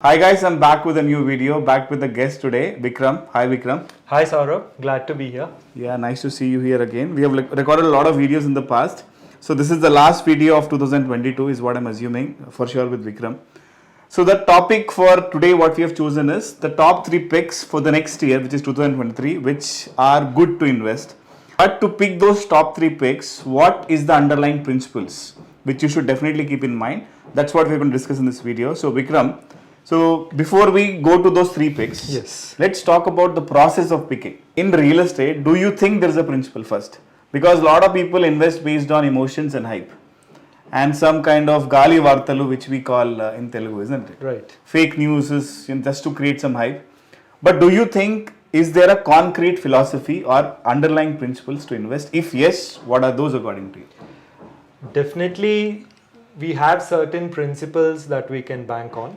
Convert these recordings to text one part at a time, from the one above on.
Hi guys, I'm back with a new video, back with a guest today, Vikram. Hi Vikram. Hi Saurabh, glad to be here. Yeah, nice to see you here again. We have recorded a lot of videos in the past. So this is the last video of 2022 is what I'm assuming for sure with Vikram. So the topic for today what we have chosen is the top 3 picks for the next year, which is 2023, which are good to invest. But to pick those top 3 picks, what is the underlying principles which you should definitely keep in mind? That's what we're going to discuss in this video. So Vikram, so before we go to those 3 picks, Yes. let's talk about the process of picking. In real estate, do you think there is a principle first? Because a lot of people invest based on emotions and hype. And some kind of gali vartalu, which we call in Telugu, isn't it? Right. Fake news is just to create some hype. But do you think, is there a concrete philosophy or underlying principles to invest? If yes, what are those according to you? Definitely, we have certain principles that we can bank on.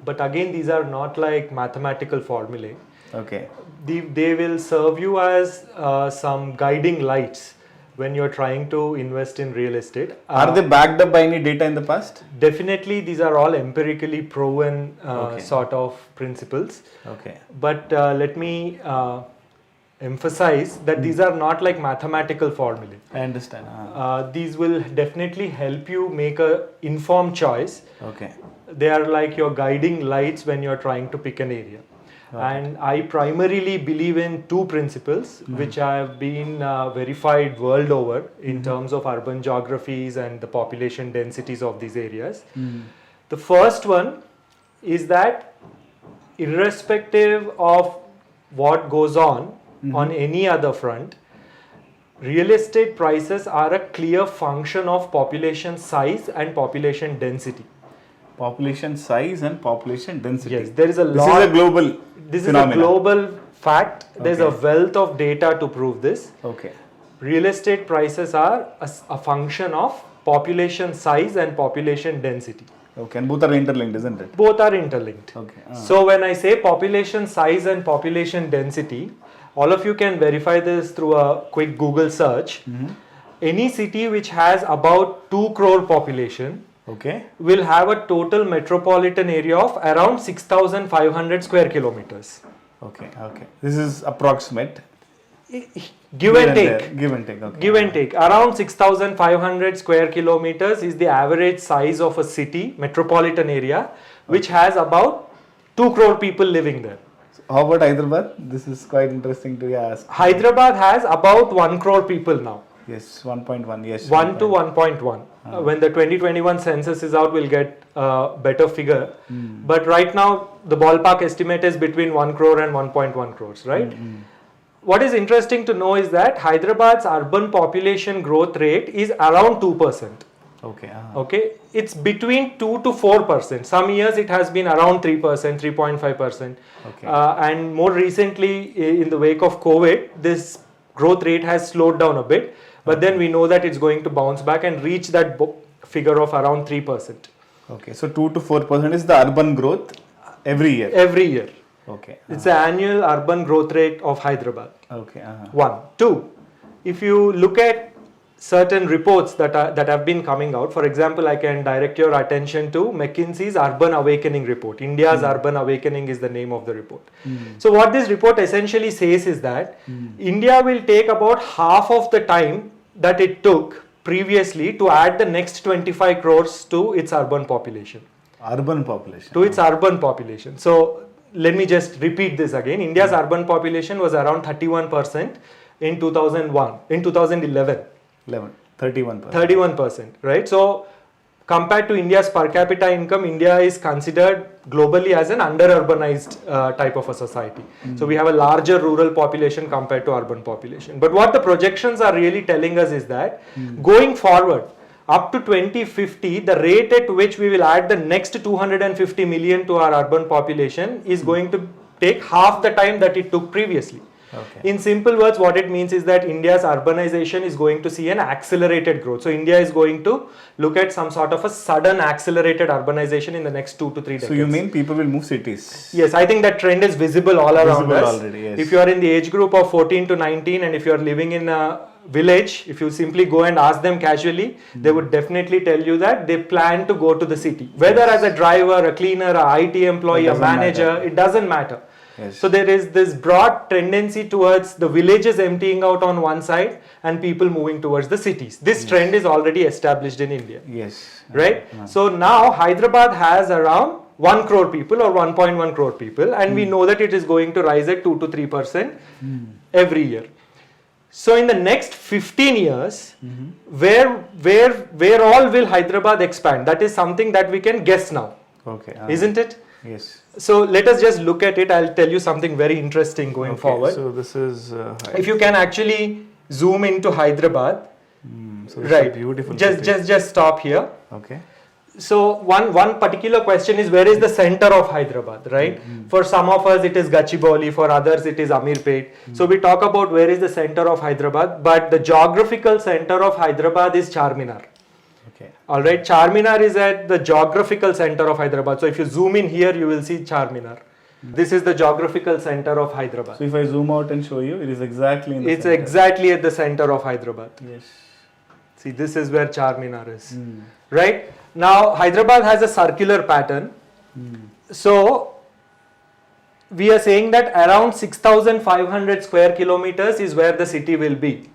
But again, these are not like mathematical formulae. Okay. They will serve you as some guiding lights when you're trying to invest in real estate. Are they backed up by any data in the past? Definitely, these are all empirically proven Okay. sort of principles. Okay. But let me emphasize that these are not like mathematical formulae. I understand. These will definitely help you make a informed choice. Okay. They are like your guiding lights when you're trying to pick an area. And I primarily believe in 2 principles which have been verified world over in terms of urban geographies and the population densities of these areas. The first one is that irrespective of what goes on any other front, real estate prices are a clear function of population size and population density. Population size and population density. Yes, there is a This lot. is a global This phenomena. is a global fact. There's a Okay. wealth of data to prove this. Okay. Real estate prices are a function of population size and population density. Okay. And both are interlinked, isn't it? Both are interlinked. Okay. So when I say population size and population density, all of you can verify this through a quick Google search. Any city which has about 2 crore population Okay. will have a total metropolitan area of around 6,500 square kilometers. Okay. Okay. This is approximate. Give and take. there. Give and take. Okay. Give and take. Around 6,500 square kilometers is the average size of a city, metropolitan area, which has about 2 crore people living there. How about Hyderabad? This is quite interesting to ask. Hyderabad has about 1 crore people now. Yes, 1.1. Yes. 1 to 1.1. When the 2021 census is out, we'll get a better figure. But right now, the ballpark estimate is between 1 crore and 1.1 crores, right? What is interesting to know is that Hyderabad's urban population growth rate is around 2%. Okay. Okay, it's between 2 to 4%. Some years it has been around 3%, 3.5%. Okay. And more recently, in the wake of COVID, this growth rate has slowed down a bit. But then we know that it's going to bounce back and reach that figure of around 3%. Okay. So 2 to 4% is the urban growth every year. Every year. Okay. It's the annual urban growth rate of Hyderabad. Okay. 1. 2. If you look at certain reports that have been coming out, for example, I can direct your attention to McKinsey's Urban Awakening report. India's Urban Awakening is the name of the report. So what this report essentially says is that India will take about half of the time that it took previously to add the next 25 crores to its urban population. Urban population. To its urban population. So let me just repeat this again. India's urban population was around 31% in 2011. 31%. 31%, right? So compared to India's per capita income, India is considered globally as an under-urbanized type of a society. So we have a larger rural population compared to urban population. But what the projections are really telling us is that going forward, up to 2050, the rate at which we will add the next 250 million to our urban population is going to take half the time that it took previously. Okay. In simple words, what it means is that India's urbanization is going to see an accelerated growth. So India is going to look at some sort of a sudden accelerated urbanization in the next 2 to 3 decades. So you mean people will move cities? Yes, I think that trend is visible all around us. Already, yes. If you are in the age group of 14 to 19 and if you are living in a village, if you simply go and ask them casually, they would definitely tell you that they plan to go to the city. Whether as a driver, a cleaner, a IT employee, a manager, it doesn't matter. Yes. So there is this broad tendency towards the villages emptying out on one side and people moving towards the cities. This trend is already established in India. Yes. Right? So now Hyderabad has around 1 crore people or 1.1 crore people, and we know that it is going to rise at 2 to 3% every year. So in the next 15 years, where all will Hyderabad expand? That is something that we can guess now. Okay. Isn't it? Yes. So let us just look at it. I'll tell you something very interesting going forward. So this is. If you can actually zoom into Hyderabad, so it's right? a beautiful. Just stop here. Okay. So one particular question is, where is the center of Hyderabad, right? For some of us it is Gachibowli, for others it is Amirpet. So we talk about where is the center of Hyderabad, but the geographical center of Hyderabad is Charminar. Okay. All right, Charminar is at the geographical center of Hyderabad. So if you zoom in here, you will see Charminar. This is the geographical center of Hyderabad. So if I zoom out and show you, it is exactly in the It's center. exactly at the center of Hyderabad. Yes. See, this is where Charminar is, right? Now, Hyderabad has a circular pattern. So, we are saying that around 6,500 square kilometers is where the city will be.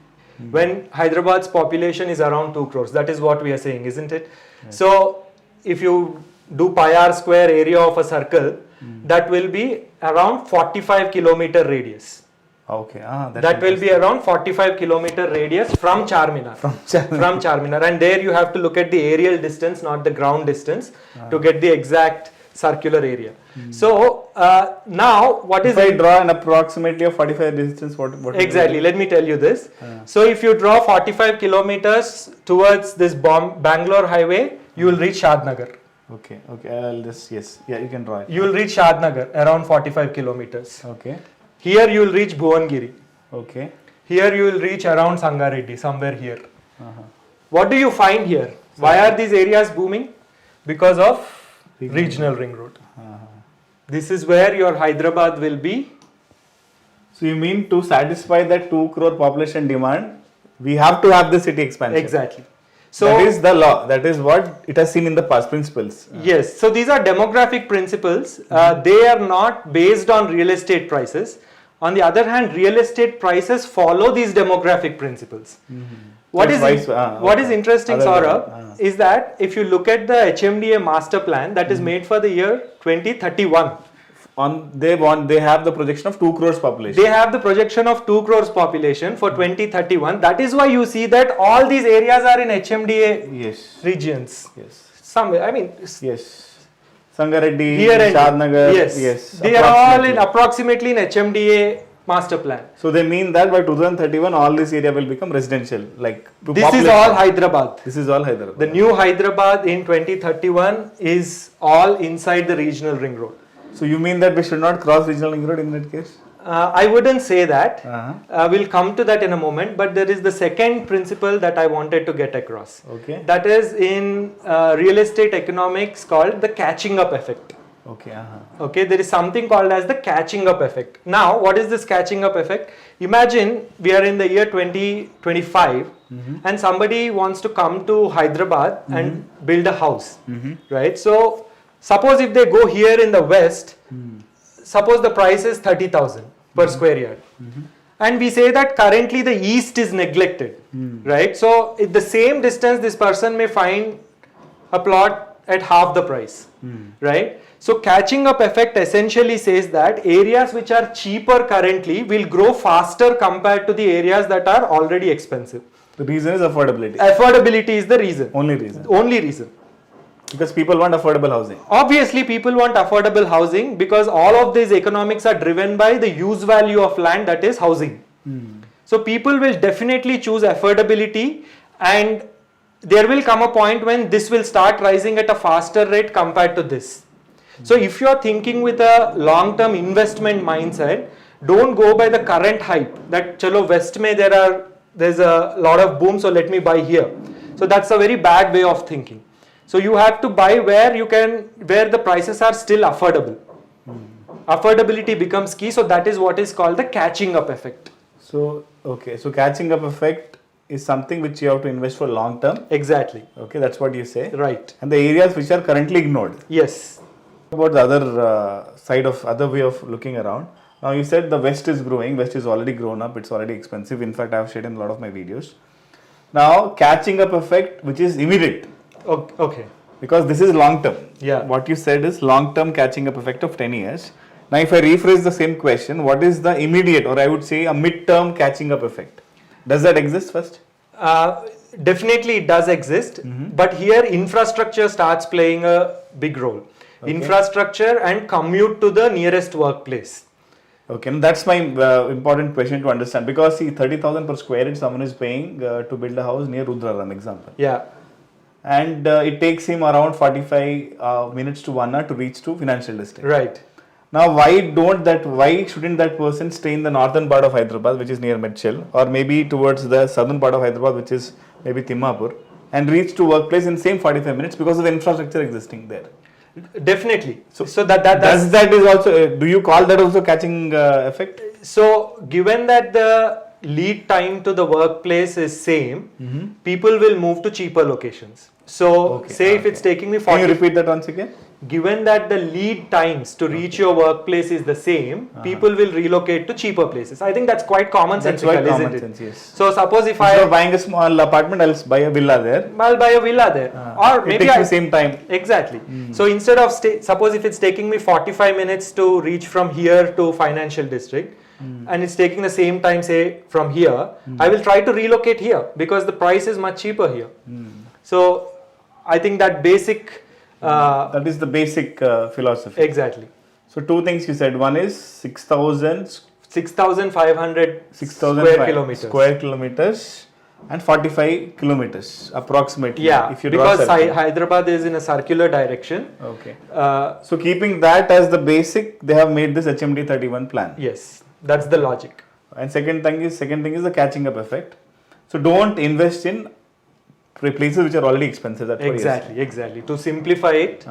When Hyderabad's population is around 2 crores. That is what we are saying, isn't it? Yes. So, if you do pi r square area of a circle, that will be around 45 kilometer radius. Okay. That will be around 45 kilometer radius from Charminar. From Charminar. And there you have to look at the aerial distance, not the ground distance, to get the exact circular area. So now what is... If I draw an approximately of 45 distance, what exactly, let me tell you this. So if you draw 45 kilometers towards this Bangalore highway, you will reach Shadnagar. Okay. I'll just, yeah, you can draw it. You will reach Shadnagar, around 45 kilometers. Okay. Here you will reach Bhuvangiri. Okay. Here you will reach around Sangareddy, somewhere here. What do you find here? Why are these areas booming? Because of regional ring road. This is where your Hyderabad will be. So you mean to satisfy that 2 crore population demand, we have to have the city expansion. Exactly. So that is the law. That is what it has seen in the past, principles. Yes. So these are demographic principles. They are not based on real estate prices. On the other hand, real estate prices follow these demographic principles. What is interesting, Saurabh, is that if you look at the HMDA master plan that is made for the year 2031. They have the projection of 2 crores population. They have the projection of 2 crores population for 2031. That is why you see that all these areas are in HMDA regions. Yes. Yes. Sangareddy, Here and Shadnagar. Yes. They are all approximately in HMDA master plan. So they mean that by 2031 all this area will become residential. This is all Hyderabad. This is all Hyderabad. The new Hyderabad in 2031 is all inside the regional ring road. So you mean that we should not cross regional ring road in that case? I wouldn't say that. We'll come to that in a moment, but there is the second principle that I wanted to get across. Okay. That is in real estate economics called the catching up effect. Okay. Okay, there is something called as the catching up effect. Now, what is this catching up effect? Imagine we are in the year 2025 and somebody wants to come to Hyderabad and build a house, right? So, suppose if they go here in the west, suppose the price is 30,000 per square yard. And we say that currently the east is neglected, right? So, at the same distance, this person may find a plot at half the price, right? So, catching up effect essentially says that areas which are cheaper currently will grow faster compared to the areas that are already expensive. The reason is affordability. Affordability is the reason. Only reason. Only reason. Because people want affordable housing. Obviously, people want affordable housing because all of these economics are driven by the use value of land, that is housing. So, people will definitely choose affordability, and there will come a point when this will start rising at a faster rate compared to this. So, if you are thinking with a long-term investment mindset, don't go by the current hype that chalo west mein there's a lot of boom, so let me buy here. So, that's a very bad way of thinking. So you have to buy where the prices are still affordable. Affordability becomes key. So that is what is called the catching up effect. So, okay. So catching up effect is something which you have to invest for long term. Exactly. Okay, that's what you say. Right. And the areas which are currently ignored. Yes. About the other way of looking around. Now you said the West is growing. West is already grown up. It's already expensive. In fact, I have shared in a lot of my videos. Now catching up effect, which is immediate. Okay. Because this is long term. Yeah. What you said is long term catching up effect of 10 years. Now if I rephrase the same question, what is the immediate, or I would say a mid-term catching up effect? Does that exist first? Definitely it does exist, but here infrastructure starts playing a big role. Okay. Infrastructure and commute to the nearest workplace. Okay, and that's my important question to understand, because see, 30,000 per square inch someone is paying to build a house near Rudraram, example. Yeah. And it takes him around 45 minutes to 1 hour to reach to financial district. Right. Now, why shouldn't that person stay in the northern part of Hyderabad, which is near Medchil, or maybe towards the southern part of Hyderabad, which is maybe Timmapur, and reach to workplace in same 45 minutes because of the infrastructure existing there? Definitely. So is also, do you call that also catching effect? So given that the lead time to the workplace is same, people will move to cheaper locations. So say if it's taking me 40. Can you repeat that once again? Given that the lead times to reach your workplace is the same, people will relocate to cheaper places. I think that's quite commonsensical, isn't it? Yes. So suppose if Instead of buying a small apartment, I'll buy a villa there. I'll buy a villa there. Or maybe it takes the same time. Exactly. So instead of suppose if it's taking me 45 minutes to reach from here to financial district, and it's taking the same time, say from here, I will try to relocate here because the price is much cheaper here. So I think that basic that is the basic philosophy. Exactly. So two things you said. One is 6,500 square kilometers and 45 kilometers approximately. Yeah, if you because Hyderabad is in a circular direction. Okay. So keeping that as the basic, they have made this HMD 31 plan. Yes, that's the logic. And second thing is the catching up effect. So don't invest in places which are already expensive. That's exactly. To simplify it,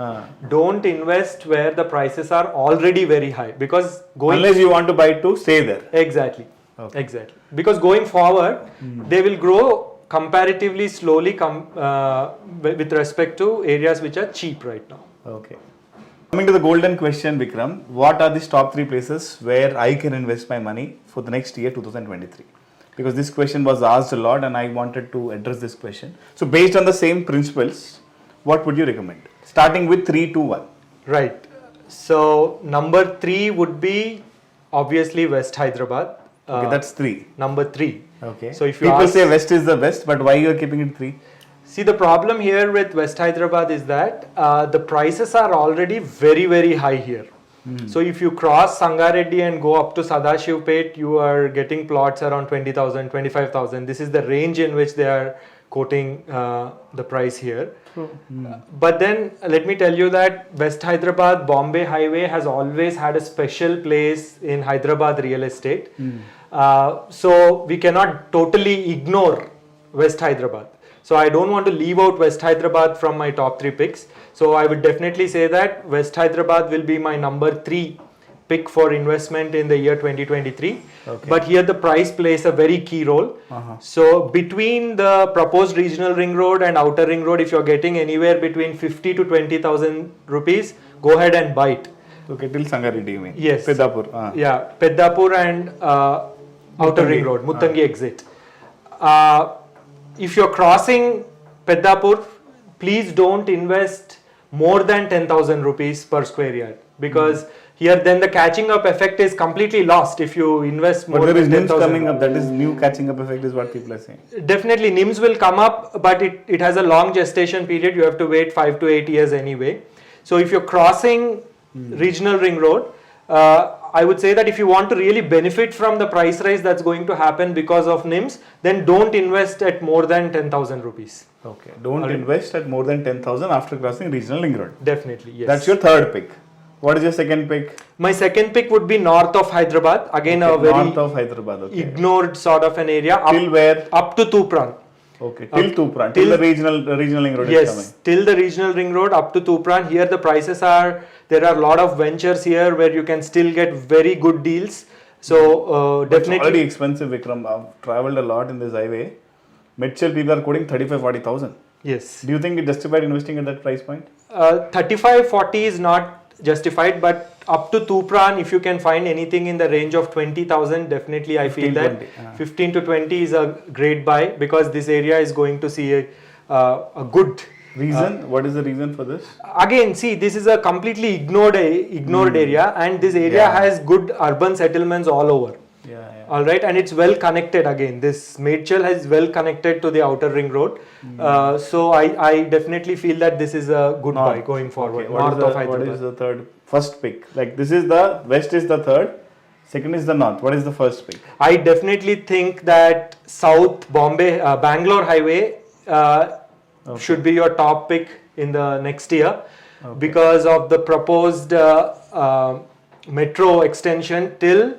don't invest where the prices are already very high, because unless you want to buy to stay there. Exactly. Because going forward, they will grow comparatively slowly with respect to areas which are cheap right now. Okay. Coming to the golden question, Vikram, what are these top 3 places where I can invest my money for the next year 2023? Because this question was asked a lot and I wanted to address this question. So based on the same principles, what would you recommend? Starting with 3, 2, 1. Right. So number 3 would be obviously West Hyderabad. Okay, that's 3. Number 3. Okay. So if you people say West is the best, but why you are keeping it 3? See, the problem here with West Hyderabad is that the prices are already very, very high here. So if you cross Sangareddy and go up to Sadashivpet, you are getting plots around 20,000, 25,000. This is the range in which they are quoting the price here. But then let me tell you that West Hyderabad Bombay Highway has always had a special place in Hyderabad real estate. So we cannot totally ignore West Hyderabad. So I don't want to leave out West Hyderabad from my top 3 picks. So I would definitely say that West Hyderabad will be my number 3 pick for investment in the year 2023. Okay. But here the price plays a very key role. So between the proposed regional ring road and outer ring road, if you're getting anywhere between 50 to 20,000 rupees, go ahead and buy it. Okay, till Sangareddy you mean? Yes. Peddapur. Yeah, Peddapur and outer ring road, Muttangi exit. If you're crossing Peddapur, please don't invest more than 10,000 rupees per square yard, because here then the catching up effect is completely lost if you invest more than 10,000. But there is NIMS coming up, that is new catching up effect is what people are saying. Definitely NIMS will come up, but it has a long gestation period. You have to wait 5 to 8 years anyway. So if you're crossing regional ring road, I would say that if you want to really benefit from the price rise that's going to happen because of NIMS, then don't invest at more than 10,000 rupees. Okay, don't invest at more than 10,000 after crossing regional ring road. Definitely, yes. That's your third pick. What is your second pick? My second pick would be north of Hyderabad. Again, a very north of Hyderabad, ignored sort of an area. Till where? Up to Tupran. Okay, till Tupran, till the regional ring road is coming. Yes, till the regional ring road up to Tupran. Here the prices are, there are a lot of ventures here where you can still get very good deals. So definitely. It's already expensive, Vikram. I've traveled a lot in this highway. Medchal people are quoting 35-40,000. Yes. Do you think it justified investing at that price point? 35-40 is not justified, but up to Tupran, if you can find anything in the range of 20,000, definitely I feel that 15 to 20 is a great buy, because this area is going to see a good reason. What is the reason for this? Again, see, this is a completely ignored area, and this area has good urban settlements all over. All right, and it's well connected. Again, this Medchal is well connected to the outer ring road. So I definitely feel that this is a good buy going forward. Okay. What is the first pick? Like, this is the west is the third, second is the north. What is the first pick? I definitely think that South Bangalore highway should be your top pick in the next year, because of the proposed metro extension till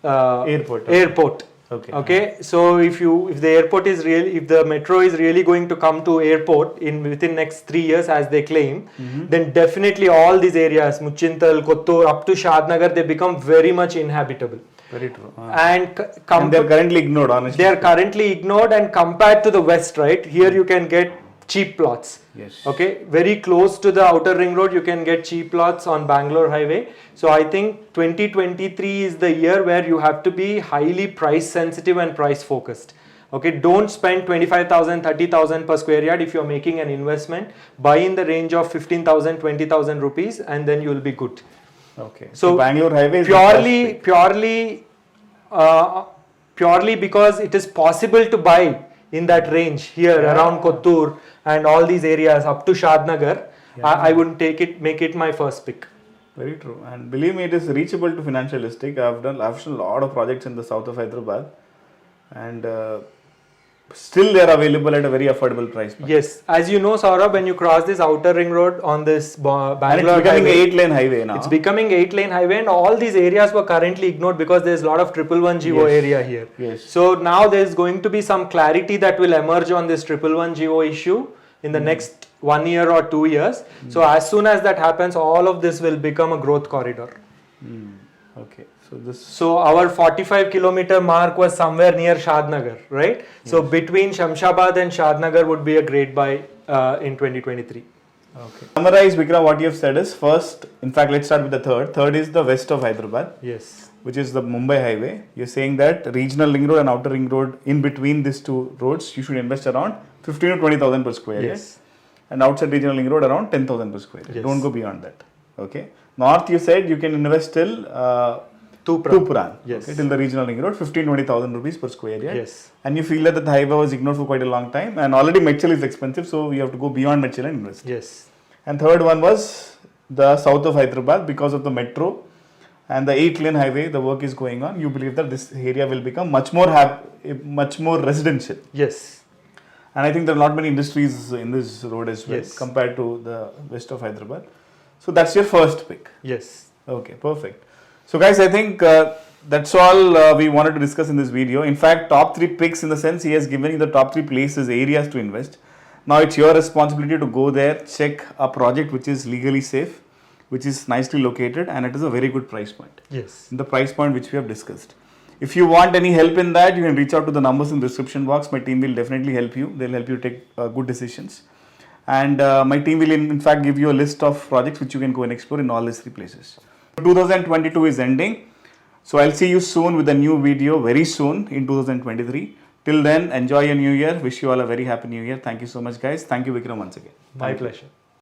airport. Okay. So if the airport is if the metro is really going to come to airport within next 3 years, as they claim, then definitely all these areas, Muchintal, Kottur, up to Shadnagar, they become very much inhabitable. Very true. And they are currently ignored, honestly. They are currently ignored, and compared to the west, right, here you can get cheap plots. Yes. Okay, very close to the outer ring road, you can get cheap plots on Bangalore highway. So I think 2023 is the year where you have to be highly price sensitive and price focused. Okay, don't spend 25,000, 30,000 per square yard if you're making an investment. Buy in the range of 15,000, 20,000 rupees, and then you'll be good. Okay. So Bangalore highway is purely because it is possible to buy in that range here around Kottur and all these areas up to Shadnagar. I would make it my first pick. Very true. And believe me, it is reachable to financial estate. I've done a lot of projects in the south of Hyderabad, and still they are available at a very affordable price point. Yes, as you know, Saurabh, when you cross this outer ring road on this Bangalore and it's becoming highway, 8-lane highway now. It's becoming 8-lane highway, and all these areas were currently ignored because there's a lot of 111 GO area here. Yes. So now there's going to be some clarity that will emerge on this 111 GO issue in the next 1 year or 2 years. So as soon as that happens, all of this will become a growth corridor. Okay. So our 45-kilometer mark was somewhere near Shadnagar, right? Yes. So between Shamshabad and Shadnagar would be a great buy in 2023. Okay. Summarize, Vikram, what you have said is first, in fact, let's start with the third. Third is the west of Hyderabad. Yes. Which is the Mumbai highway. You're saying that regional ring road and outer ring road, in between these two roads, you should invest around 15 to 20,000 per square. Yes. And outside regional ring road around 10,000 per square. Yes. Don't go beyond that. Okay. North, you said you can invest till Tupran. Yes. Okay, till the regional ring road, 15-20,000 rupees per square yard. Yes. And you feel that the highway was ignored for quite a long time, and already Medchal is expensive, so you have to go beyond Medchal and invest. Yes. And third one was the south of Hyderabad, because of the metro and the 8-lane highway, the work is going on. You believe that this area will become much more residential. Yes. And I think there are not many industries in this road as well, Yes. compared to the west of Hyderabad. So that's your first pick. Yes. Okay, perfect. So guys, I think that's all we wanted to discuss in this video. In fact, top 3 picks, in the sense he has given you the top 3 places, areas to invest. Now it's your responsibility to go there, check a project which is legally safe, which is nicely located, and it is a very good price point. Yes. In the price point which we have discussed. If you want any help in that, you can reach out to the numbers in the description box. My team will definitely help you. They'll help you take good decisions. And my team will in fact give you a list of projects which you can go and explore in all these 3 places. 2022 is ending. So I'll see you soon with a new video very soon in 2023. Till then, enjoy your new year. Wish you all a very happy new year. Thank you so much, guys. Thank you, Vikram, once again. My pleasure.